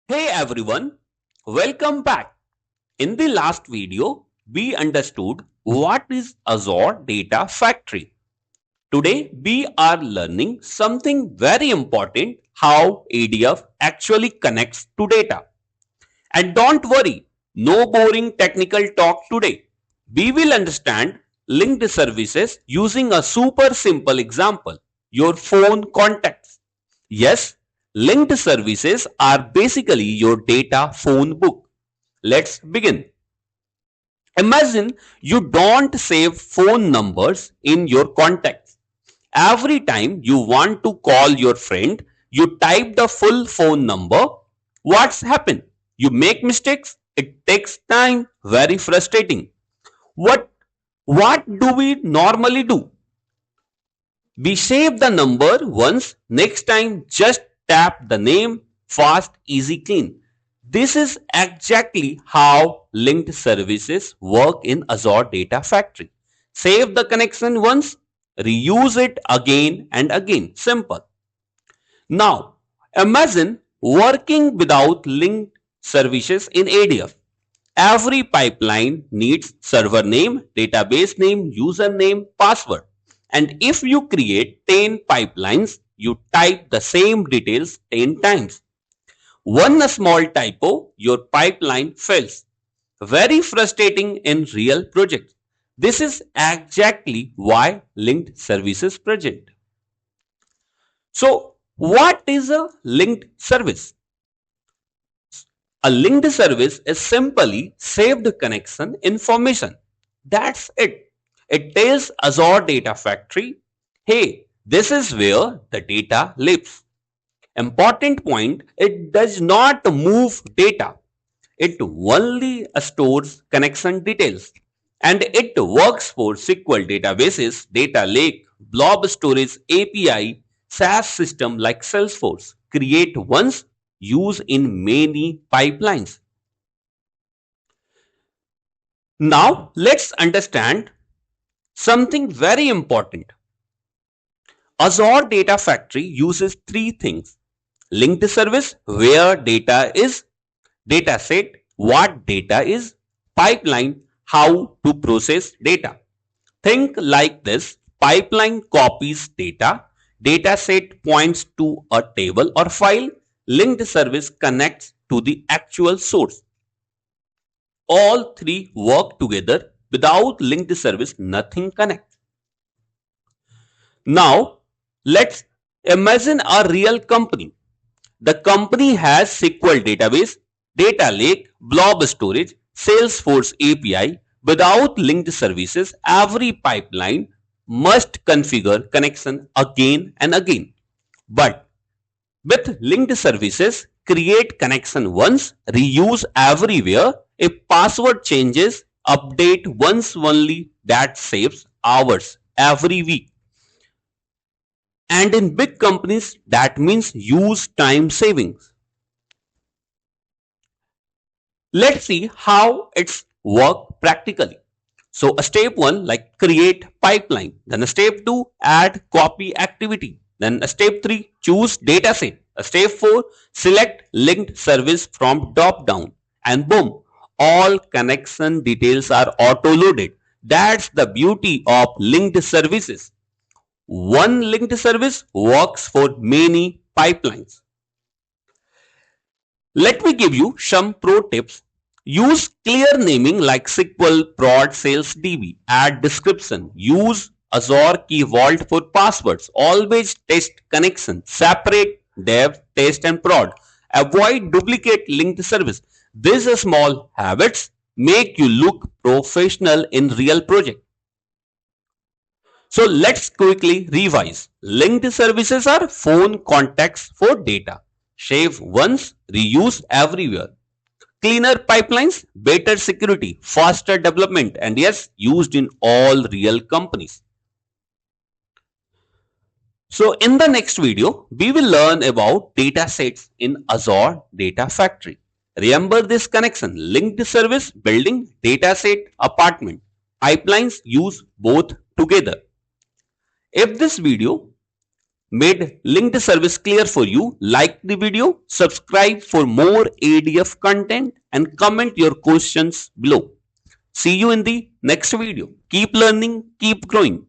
Hey everyone, welcome back. In the last video, we understood what is Azure Data Factory. Today, we are learning something very important, how ADF actually connects to data. And don't worry, no boring technical talk today. We will understand linked services using a super simple example, your phone contacts. Yes, linked services are basically your data phone book. Let's begin. Imagine you don't save phone numbers in your contacts. Every time you want to call your friend, you type the full phone number. What's happened? You make mistakes. It takes time. Very frustrating. What what do we normally do? We save the number once, next time just tap the name, fast, easy, clean. This is exactly how linked services work in Azure Data Factory. Save the connection once, reuse it again and again. Simple. Now, imagine working without linked services in ADF. Every pipeline needs server name, database name, username, password. And if you create 10 pipelines, you type the same details 10 times. One small typo, your pipeline fails. Very frustrating in real projects. This is exactly why linked services present. So, what is a linked service? A linked service is simply saved connection information. That's it. It tells Azure Data Factory, hey, this is where the data lives. Important point, it does not move data. It only stores connection details. And it works for SQL databases, data lake, blob storage, API, SaaS system like Salesforce. Create once, use in many pipelines. Now let's understand something very important. Azure Data Factory uses three things. Linked service, where data is, dataset, what data is, pipeline, how to process data. Think like this: pipeline copies data, dataset points to a table or file, linked service connects to the actual source. All three work together. Without linked service, nothing connects. Now, let's imagine a real company. The company has SQL database, data lake, blob storage, Salesforce API. Without linked services, every pipeline must configure connection again and again. But with linked services, create connection once, reuse everywhere. If password changes, update once only. That saves hours every week. And in big companies, that means use time savings. Let's see how it's work practically. So a step 1, like create pipeline. Then a step 2, add copy activity. Then a step 3, choose dataset. A step 4, select linked service from drop down. And boom, all connection details are auto loaded. That's the beauty of linked services. One linked service works for many pipelines. Let me give you some pro tips. Use clear naming like SQL, prod, sales, DB. Add description. Use Azure Key Vault for passwords. Always test connection. Separate dev, test and prod. Avoid duplicate linked service. These small habits make you look professional in real project. So let's quickly revise. Linked services are phone contacts for data. Save once, reuse everywhere. Cleaner pipelines, better security, faster development, and yes, used in all real companies. So in the next video, we will learn about data sets in Azure Data Factory. Remember this connection: linked service, building, dataset, apartment. Pipelines use both together. If this video Made linked service clear for you? Like the video, subscribe for more ADF content and comment your questions below. See you in the next video. Keep learning, keep growing.